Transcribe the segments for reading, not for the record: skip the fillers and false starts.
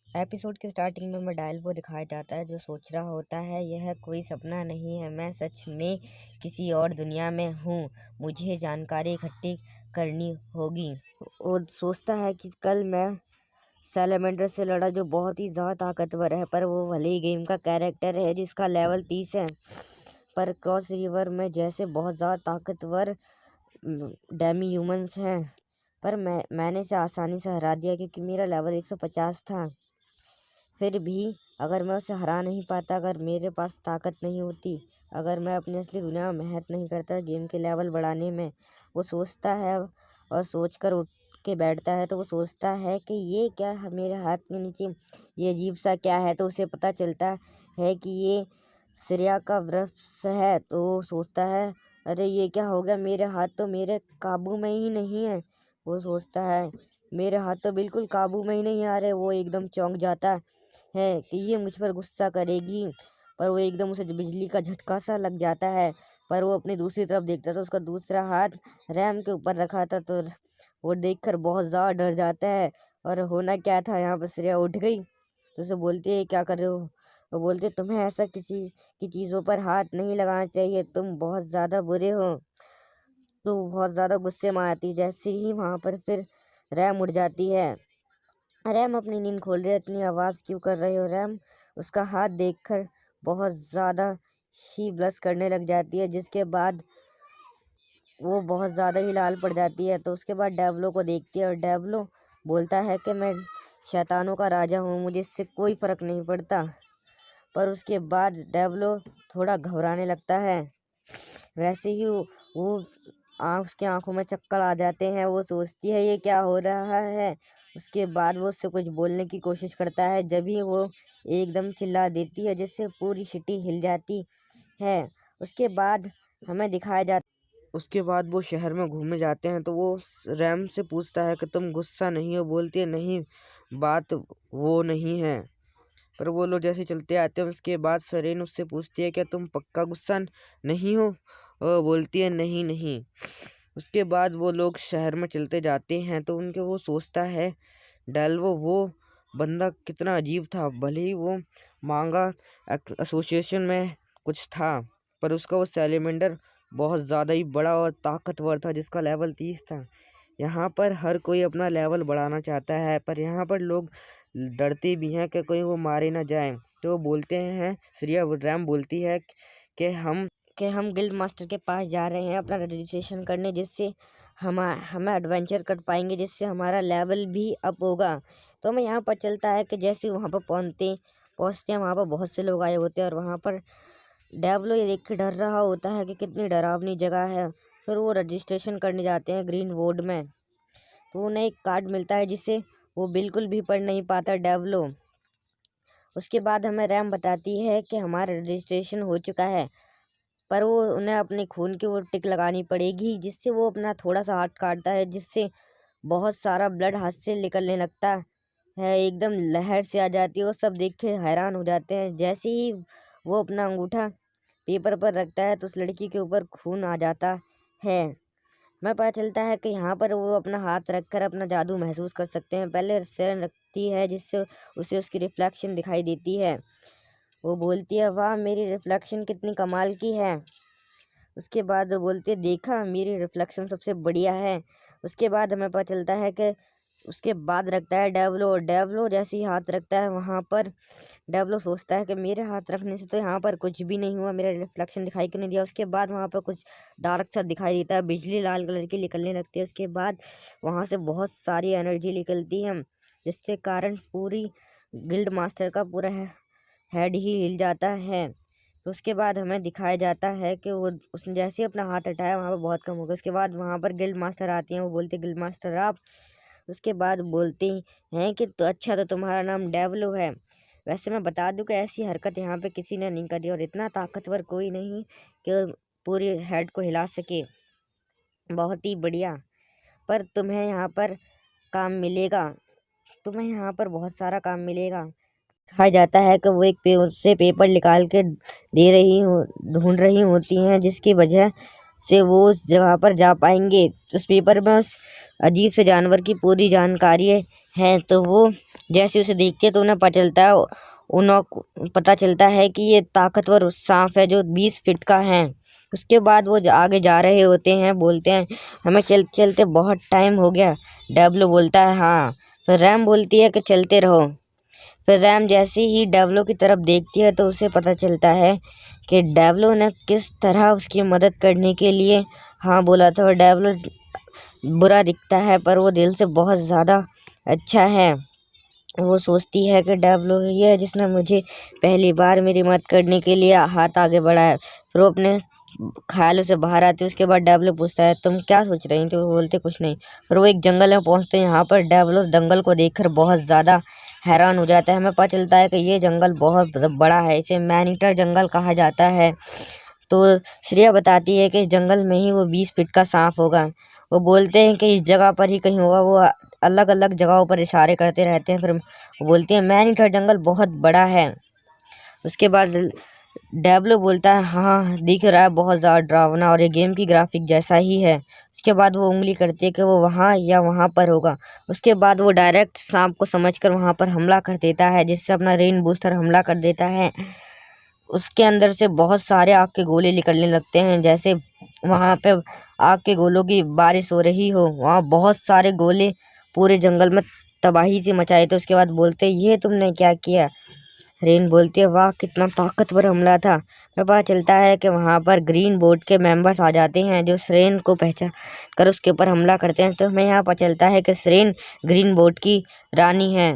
Episode के starting में dial को दिखाया जाता है जो सोच रहा होता है यह कोई सपना नहीं है, मैं सच में किसी और दुनिया में हूँ, मुझे जानकारी इकट्ठी करनी होगी। वो सोचता है कि कल मैं सैलेमेंडर से लड़ा जो बहुत ही ज़्यादा ताकतवर है, पर वो भले ही गेम का कैरेक्टर है जिसका लेवल 30 है, पर क्रॉस रिवर में जैसे बहुत ज़्यादा ताकतवर डेमी ह्यूमंस हैं, पर मैंने इसे आसानी से हरा दिया क्योंकि मेरा लेवल 150 था। फिर भी अगर मैं उसे हरा नहीं पाता, अगर मेरे पास ताकत नहीं होती, अगर मैं अपनी असली दुनिया में मेहनत नहीं करता गेम के लेवल बढ़ाने में, वो सोचता है और सोचकर उठ के बैठता है। तो वो सोचता है कि ये क्या है मेरे हाथ के नीचे, ये अजीब सा क्या है। तो उसे पता चलता है कि ये श्रेया का वृक्ष है। तो वो सोचता है अरे ये क्या हो गया, मेरे हाथ तो मेरे काबू में ही नहीं है। वो सोचता है मेरे हाथ तो बिल्कुल काबू में ही नहीं आ रहे। वो एकदम चौंक जाता है कि ये मुझ पर गुस्सा करेगी, पर वो एकदम उसे बिजली का झटका सा लग जाता है। पर वो अपनी दूसरी तरफ देखता तो उसका दूसरा हाथ रैम के ऊपर रखा था। तो वो देखकर बहुत ज़्यादा डर जाता है। और होना क्या था, यहाँ पर श्रेया उठ गई तो उसे बोलती है क्या कर रहे हो। वो बोलते तुम्हें ऐसा किसी की चीज़ों पर हाथ नहीं लगाना चाहिए, तुम बहुत ज़्यादा बुरे हो। तो बहुत ज़्यादा गुस्से में आती, जैसे ही वहाँ पर फिर रैम उठ जाती है। रैम अपनी नींद खोल रही है, इतनी आवाज़ क्यों कर रही हो रैम। उसका हाथ देखकर बहुत ज़्यादा ही ब्लश करने लग जाती है, जिसके बाद वो बहुत ज़्यादा ही लाल पड़ जाती है। तो उसके बाद डेवलो को देखती है और डेवलो बोलता है कि मैं शैतानों का राजा हूँ, मुझे इससे कोई फ़र्क नहीं पड़ता। पर उसके बाद डेवलो थोड़ा घबराने लगता है। वैसे ही वो उसकी आंखों में चक्कर आ जाते हैं। वो सोचती है ये क्या हो रहा है। उसके बाद वो उससे कुछ बोलने की कोशिश करता है, जब ही वो एकदम चिल्ला देती है जिससे पूरी सिटी हिल जाती है। उसके बाद हमें दिखाया जाता, उसके बाद वो शहर में घूमने जाते हैं। तो वो रैम से पूछता है कि तुम गुस्सा नहीं हो। बोलती है नहीं, बात वो नहीं है। पर वो लोग जैसे चलते आते हैं उसके बाद सरेन उससे पूछती है क्या तुम पक्का गुस्सा नहीं हो। वो बोलती है नहीं नहीं। उसके बाद वो लोग शहर में चलते जाते हैं तो उनके वो सोचता है डेल्वो वो बंदा कितना अजीब था। भले ही वो मांगा एसोसिएशन में कुछ था, पर उसका वो सैलेमेंडर बहुत ज़्यादा ही बड़ा और ताकतवर था जिसका लेवल 30 था। यहाँ पर हर कोई अपना लेवल बढ़ाना चाहता है, पर यहाँ पर लोग डरते भी हैं कि कोई वो मारे ना जाए। तो वो बोलते हैं, श्रेया रैम बोलती है कि हम गिल्ड मास्टर के पास जा रहे हैं अपना रजिस्ट्रेशन करने, जिससे हमें एडवेंचर कर पाएंगे, जिससे हमारा लेवल भी अप होगा। तो हमें यहाँ पर चलता है कि जैसे वहाँ पर पहुँचते हैं वहाँ पर बहुत से लोग आए होते हैं और वहाँ पर डेवलो ये देख के डर रहा होता है कि कितनी डरावनी जगह है। फिर वो रजिस्ट्रेशन करने जाते हैं ग्रीन वोर्ड में। तो उन्हें एक कार्ड मिलता है जिसे वो बिल्कुल भी पढ़ नहीं पाता डेवलो। उसके बाद हमें रैम बताती है कि हमारा रजिस्ट्रेशन हो चुका है, पर वो उन्हें अपने खून की वो टिक लगानी पड़ेगी, जिससे वो अपना थोड़ा सा हाथ काटता है, जिससे बहुत सारा ब्लड हाथ से निकलने लगता है। एकदम लहर से आ जाती है और सब देख के हैरान हो जाते हैं। जैसे ही वो अपना अंगूठा पेपर पर रखता है तो उस लड़की के ऊपर खून आ जाता है। हमें पता चलता है कि यहाँ पर वो अपना हाथ रखकर अपना जादू महसूस कर सकते हैं। पहले सिर रखती है जिससे उसे उसकी रिफ्लेक्शन दिखाई देती है। वो बोलती है वाह मेरी रिफ्लेक्शन कितनी कमाल की है। उसके बाद वो बोलती है देखा मेरी रिफ्लेक्शन सबसे बढ़िया है। उसके बाद हमें पता चलता है कि उसके बाद रखता है डेवलो। डेवलो जैसे ही हाथ रखता है वहाँ पर डेवलो सोचता है कि मेरे हाथ रखने से तो यहाँ पर कुछ भी नहीं हुआ, मेरा रिफ्लेक्शन दिखाई क्यों नहीं दिया। उसके बाद वहाँ पर कुछ डार्क सा दिखाई देता है, बिजली लाल कलर की निकलने लगती है। उसके बाद वहाँ से बहुत सारी एनर्जी निकलती है, जिसके कारण पूरी गिल्ड मास्टर का पूरा हेड ही हिल जाता है। तो उसके बाद हमें दिखाया जाता है कि वो उसने जैसे ही अपना हाथ हटाया वहाँ पर बहुत कम हो गया। उसके बाद वहाँ पर गिल्ड मास्टर आती हैं। वो बोलते गिल्ड मास्टर आप। उसके बाद बोलते हैं कि तो अच्छा तो तुम्हारा नाम डेवलो है। वैसे मैं बता दूं कि ऐसी हरकत यहाँ पे किसी ने नहीं करी और इतना ताकतवर कोई नहीं कि पूरी हेड को हिला सके। बहुत ही बढ़िया। पर तुम्हें यहाँ पर काम मिलेगा, तुम्हें यहाँ पर बहुत सारा काम मिलेगा। कहा जाता है कि वो एक उससे पेपर निकाल के दे रही हो ढूंढ रही होती हैं, जिसकी वजह से वो उस जगह पर जा पाएंगे। उस पेपर में उस अजीब से जानवर की पूरी जानकारी हैं। तो वो जैसे उसे देखती है तो उन्हें पता चलता है कि ये ताकतवर सांप है जो 20 फीट का है। उसके बाद वो आगे जा रहे होते हैं, बोलते हैं हमें चलते चलते बहुत टाइम हो गया। डब्लू बोलता है हाँ। फिर रैम बोलती है कि चलते रहो। फिर रैम जैसे ही डेवलो की तरफ देखती है तो उसे पता चलता है कि डेवलो ने किस तरह उसकी मदद करने के लिए हाँ बोला था। और डेवलो बुरा दिखता है पर वो दिल से बहुत ज़्यादा अच्छा है। वो सोचती है कि डेवलो ही है जिसने मुझे पहली बार मेरी मदद करने के लिए हाथ आगे बढ़ाया। फिर वो अपने ख्यालों से बाहर आती है। उसके बाद डेवलो पूछता है तुम क्या सोच रही थी। वो बोलते कुछ नहीं। फिर वो एक जंगल में पहुंचते हैं। यहाँ पर डेवलो जंगल को देखकर बहुत ज़्यादा हैरान हो जाता है। हमें पता चलता है कि ये जंगल बहुत बड़ा है, इसे मैनीटर जंगल कहा जाता है। तो श्रेया बताती है कि इस जंगल में ही वो 20 फीट का सांप होगा। वो बोलते हैं कि इस जगह पर ही कहीं होगा। वो अलग अलग जगहों पर इशारे करते रहते हैं। फिर वो बोलती है मैनीटर जंगल बहुत बड़ा है। उसके बाद डेवलो बोलता है हाँ दिख रहा है बहुत ज़्यादा डरावना और ये गेम की ग्राफिक जैसा ही है। उसके बाद वो उंगली करती है कि वो वहाँ या वहाँ पर होगा। उसके बाद वो डायरेक्ट सांप को समझकर वहाँ पर हमला कर देता है, जिससे अपना रेन बूस्टर हमला कर देता है। उसके अंदर से बहुत सारे आग के गोले निकलने लगते हैं, जैसे वहाँ पे आग के गोलों की बारिश हो रही हो। वहाँ बहुत सारे गोले पूरे जंगल में तबाही से मचाए थे। उसके बाद बोलते ये तुमने क्या किया। रेन बोलती है वाह कितना ताकतवर हमला था। फिर पता चलता है कि वहाँ पर ग्रीन बोर्ड के मेंबर्स आ जाते हैं जो श्रेन को पहचान कर उसके ऊपर हमला करते हैं। तो हमें यहाँ पता चलता है कि श्रेन ग्रीन बोर्ड की रानी है।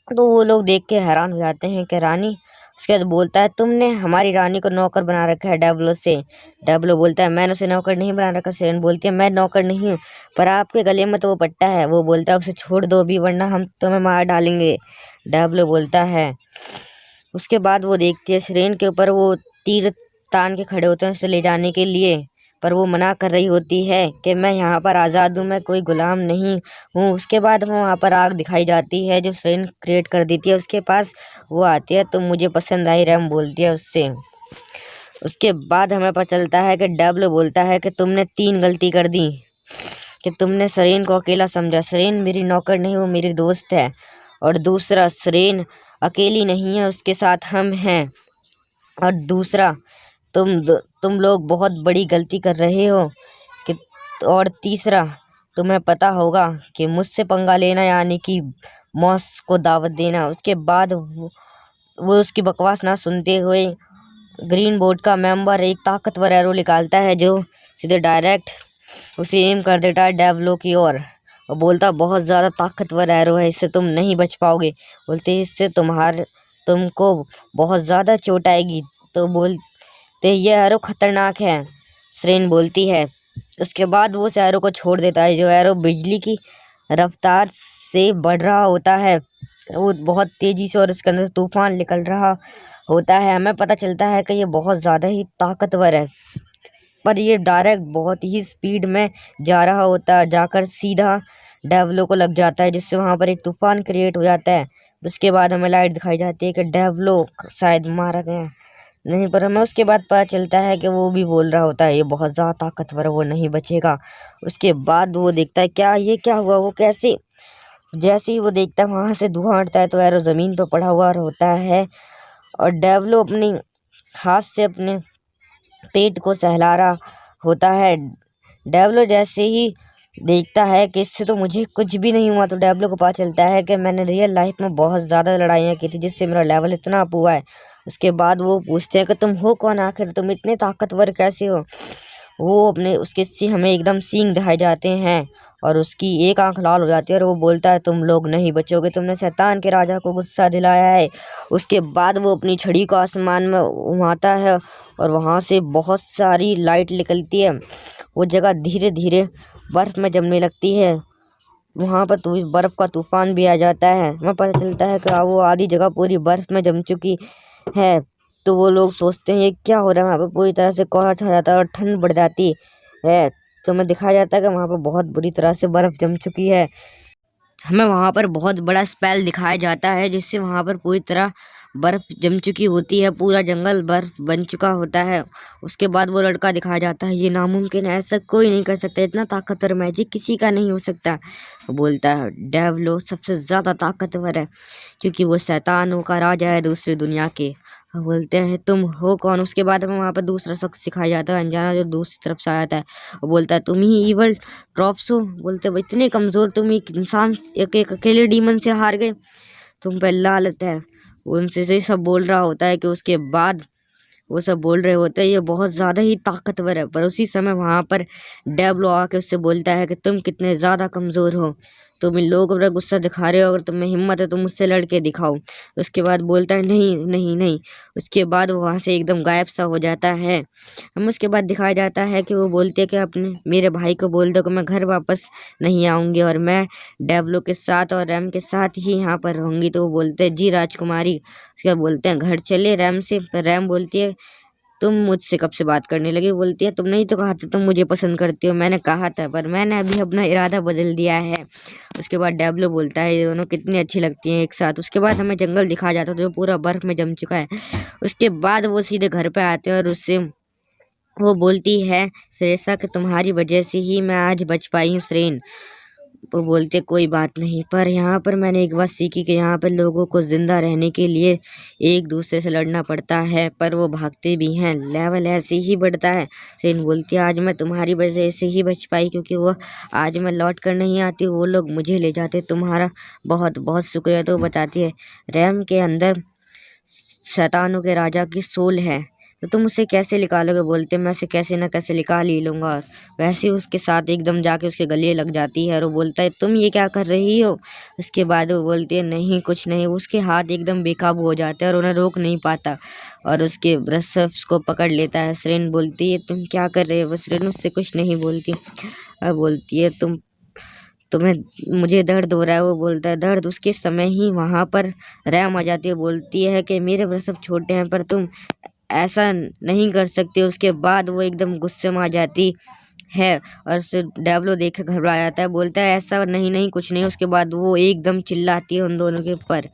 तो वो लोग देख के हैरान हो जाते हैं कि रानी। उसके बाद बोलता है तुमने हमारी रानी को नौकर बना रखा है डेवलो से। डेवलो बोलता है मैंने उसे नौकर नहीं बना रखा। सेरेन बोलती है मैं नौकर नहीं हूँ पर आपके गले में तो वो पट्टा है। वो बोलता है उसे छोड़ दो अभी वरना हम तुम्हें मार डालेंगे। डेवलो बोलता है। उसके बाद वो देखती है श्रेन के ऊपर वो तीर तान के खड़े होते हैं उसे ले जाने के लिए, पर वो मना कर रही होती है कि मैं यहाँ पर आज़ाद हूँ, मैं कोई गुलाम नहीं हूँ। उसके बाद वहाँ पर आग दिखाई जाती है जो श्रेन क्रिएट कर देती है उसके पास। वो आती है तो मुझे पसंद आई रैम बोलती है उससे। उसके बाद हमें पता चलता है कि डब्ल बोलता है कि तुमने 3 गलती कर दी कि तुमने सरेन को अकेला समझा। सरेन मेरी नौकर नहीं, वो मेरी दोस्त है। और दूसरा सरेन अकेली नहीं है, उसके साथ हम हैं। और दूसरा तुम लोग बहुत बड़ी गलती कर रहे हो कि। और तीसरा तुम्हें पता होगा कि मुझसे पंगा लेना यानी कि मौत को दावत देना। उसके बाद वो उसकी बकवास ना सुनते हुए ग्रीन बोर्ड का मेंबर एक ताकतवर एरो निकालता है जो सीधे डायरेक्ट उसे एम कर देता है डेवलो की ओर। और बोलता बहुत ज़्यादा ताकतवर एरो है, इससे तुम नहीं बच पाओगे। बोलते इससे तुमको बहुत ज़्यादा चोट आएगी। तो बोलते ये एरो खतरनाक है, श्रेन बोलती है। उसके बाद वो उस एरो को छोड़ देता है जो एरो बिजली की रफ्तार से बढ़ रहा होता है। वो बहुत तेज़ी से और उसके अंदर से तूफान निकल रहा होता है। हमें पता चलता है कि ये बहुत ज़्यादा ही ताकतवर है, पर ये डायरेक्ट बहुत ही स्पीड में जा रहा होता है, जाकर सीधा डेवलो को लग जाता है, जिससे वहाँ पर एक तूफान क्रिएट हो जाता है। उसके बाद हमें लाइट दिखाई जाती है कि डेवलो शायद मारा गया नहीं, पर हमें उसके बाद पता चलता है कि वो भी बोल रहा होता है ये बहुत ज़्यादा ताकतवर है, वो नहीं बचेगा। उसके बाद वो देखता है क्या ये क्या हुआ, वो कैसे। जैसे ही वो देखता है वहाँ से धुआं उठता है तो एरो ज़मीन पर पड़ा हुआ होता है। और डेवलो अपनी हाथ से अपने पेट को सहला रहा होता है। डेवलो जैसे ही देखता है कि इससे तो मुझे कुछ भी नहीं हुआ, तो डेवलो को पता चलता है कि मैंने रियल लाइफ में बहुत ज़्यादा लड़ाइयाँ की थी जिससे मेरा लेवल इतना अप हुआ है। उसके बाद वो पूछते हैं कि तुम हो कौन, आखिर तुम इतने ताकतवर कैसे हो। वो अपने उसके हमें एकदम सींग दिखाए जाते हैं और उसकी एक आंख लाल हो जाती है और वो बोलता है तुम लोग नहीं बचोगे, तुमने शैतान के राजा को गुस्सा दिलाया है। उसके बाद वो अपनी छड़ी को आसमान में घुमाता है और वहाँ से बहुत सारी लाइट निकलती है। वो जगह धीरे धीरे बर्फ़ में जमने लगती है। वहाँ पर तो बर्फ़ का तूफान भी आ जाता है। हमें पता चलता है कि वो आधी जगह पूरी बर्फ़ में जम चुकी है। तो वो लोग सोचते हैं ये क्या हो रहा है, वहाँ पर पूरी तरह से कोहरा छा जाता है और ठंड बढ़ जाती है। तो हमें दिखाया जाता है कि वहाँ पर बहुत बुरी तरह से बर्फ़ जम चुकी है। हमें वहाँ पर बहुत बड़ा स्पेल दिखाया जाता है जिससे वहाँ पर पूरी तरह बर्फ जम चुकी होती है, पूरा जंगल बर्फ बन चुका होता है। उसके बाद वो लड़का दिखाया जाता है, ये नामुमकिन है, ऐसा कोई नहीं कर सकता, इतना ताकतवर मैजिक किसी का नहीं हो सकता। वो बोलता है डेवलो सबसे ज़्यादा ताकतवर है क्योंकि वो शैतानों का राजा है दूसरी दुनिया के। वो बोलते हैं तुम हो कौन? उसके बाद हमें वहाँ पर दूसरा शख्स सिखाया जाता है अनजाना जो दूसरी तरफ से आया था। वो बोलता है तुम ही ईवल ड्रॉप्स हो। बोलते हैं इतने कमज़ोर, तुम एक इंसान एक अकेले डीमन से हार गए, तुम पे लालत है। वो उनसे से सब बोल रहा होता है कि उसके बाद वो सब बोल रहे होते हैं ये बहुत ज़्यादा ही ताकतवर है, पर उसी समय वहाँ पर डेब्लो आके उससे बोलता है कि तुम कितने ज़्यादा कमज़ोर हो, तुम इन लोगों पर गुस्सा दिखा रहे हो, अगर तुम में हिम्मत है तो मुझसे लड़के दिखाओ। उसके बाद बोलता है नहीं नहीं नहीं। उसके बाद वो वहाँ से एकदम गायब सा हो जाता है। हम उसके बाद दिखाया जाता है कि वो बोलते हैं कि अपने मेरे भाई को बोल दो कि मैं घर वापस नहीं आऊँगी और मैं डेब्लो के साथ और रैम के साथ ही यहाँ पर रहूँगी। तो वो बोलते हैं जी राजकुमारी। उसके बाद बोलते हैं घर चले रैम से, पर रैम बोलती है तुम मुझसे कब से बात करने लगी? बोलती है तुमने ही तो कहा था तुम मुझे पसंद करती हो। मैंने कहा था पर मैंने अभी अपना इरादा बदल दिया है। उसके बाद डेब्लो बोलता है ये दोनों कितनी अच्छी लगती हैं एक साथ। उसके बाद हमें जंगल दिखाया जाता है जो पूरा बर्फ में जम चुका है। उसके बाद वो सीधे घर पे आते हैं और उससे वो बोलती है श्रेयसा कि तुम्हारी वजह से ही मैं आज बच पाई हूँ श्रेन। वो बोलते कोई बात नहीं, पर यहाँ पर मैंने एक बात सीखी कि यहाँ पर लोगों को जिंदा रहने के लिए एक दूसरे से लड़ना पड़ता है, पर वो भागते भी हैं, लेवल ऐसे ही बढ़ता है। सेन बोलती है आज मैं तुम्हारी वजह से ही बच पाई क्योंकि वो आज मैं लौट कर नहीं आती, वो लोग मुझे ले जाते, तुम्हारा बहुत बहुत शुक्रिया। तो बताती है रैम के अंदर शैतानों के राजा की सोल है, तो तुम उसे कैसे निकालोगे? बोलते मैं उसे कैसे ना कैसे निकाल ही लूँगा। वैसे ही उसके साथ एकदम जाके उसके गले लग जाती है और वो बोलता है तुम ये क्या कर रही हो? उसके बाद वो बोलती है नहीं कुछ नहीं। उसके हाथ एकदम बेकाबू हो जाते हैं और उन्हें रोक नहीं पाता और उसके ब्रेस्ट्स को पकड़ लेता है। श्रेन बोलती है तुम क्या कर रहे हो? वो श्रेन उससे कुछ नहीं बोलती। अब बोलती है तुम्हें मुझे दर्द हो रहा है। वो बोलता है दर्द। उसके समय ही वहाँ पर रैम आ जाती है, बोलती है कि मेरे ब्रेस्ट सब छोटे हैं पर तुम ऐसा नहीं कर सकते। उसके बाद वो एकदम गुस्से में आ जाती है और उसे डेवलो देख के घबरा जाता है, बोलता है ऐसा नहीं नहीं कुछ नहीं। उसके बाद वो एकदम चिल्लाती है उन दोनों के ऊपर।